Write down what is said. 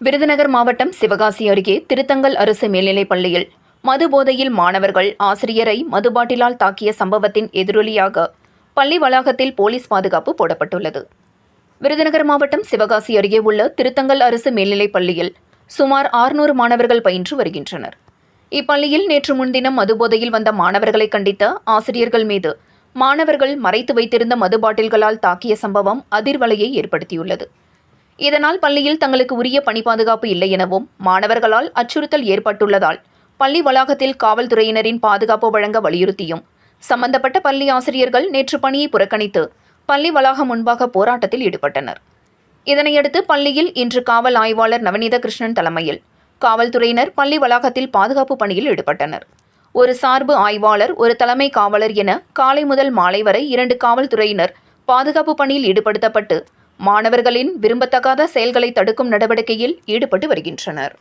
விருதுநகர் மாவட்டம் சிவகாசி அருகே திருத்தங்கல் அரசு மேல்நிலைப் பள்ளியில் மது போதையில் மாணவர்கள் ஆசிரியரை மதுபாட்டிலால் தாக்கிய சம்பவத்தின் எதிரொலியாக பள்ளி வளாகத்தில் போலீஸ் பாதுகாப்பு போடப்பட்டுள்ளது. விருதுநகர் மாவட்டம் சிவகாசி அருகே உள்ள திருத்தங்கல் அரசு மேல்நிலைப் பள்ளியில் சுமார் 600 மாணவர்கள் பயின்று வருகின்றனர். இப்பள்ளியில் நேற்று முன்தினம் மதுபோதையில் வந்த மாணவர்களை கண்டித்த ஆசிரியர்கள் மீது மாணவர்கள் மறைத்து வைத்திருந்த மது பாட்டில்களால் தாக்கிய சம்பவம் அதிர்வலையை ஏற்படுத்தியுள்ளது. இதனால் பள்ளியில் தங்களுக்கு உரிய பணி பாதுகாப்பு இல்லை எனவும் மாணவர்களால் அச்சுறுத்தல் ஏற்பட்டுள்ளதால் பள்ளி வளாகத்தில் காவல்துறையினரின் பாதுகாப்பு வழங்க வலியுறுத்தியும் சம்பந்தப்பட்ட பள்ளி ஆசிரியர்கள் நேற்று பணியை புறக்கணித்து பள்ளி வளாகம் முன்பாக போராட்டத்தில் ஈடுபட்டனர். இதனையடுத்து பள்ளியில் இன்று காவல் ஆய்வாளர் நவநீத கிருஷ்ணன் தலைமையில் காவல்துறையினர் பள்ளி வளாகத்தில் பாதுகாப்பு பணியில் ஈடுபட்டனர். ஒரு சார்பு ஆய்வாளர், ஒரு தலைமை காவலர் என காலை முதல் மாலை வரை 2 காவல்துறையினர் பாதுகாப்பு பணியில் ஈடுபடுத்தப்பட்டு மாணவர்களின் விரும்பத்தகாத செயல்களை தடுக்கும் நடவடிக்கையில் ஈடுபட்டு வருகின்றனர்.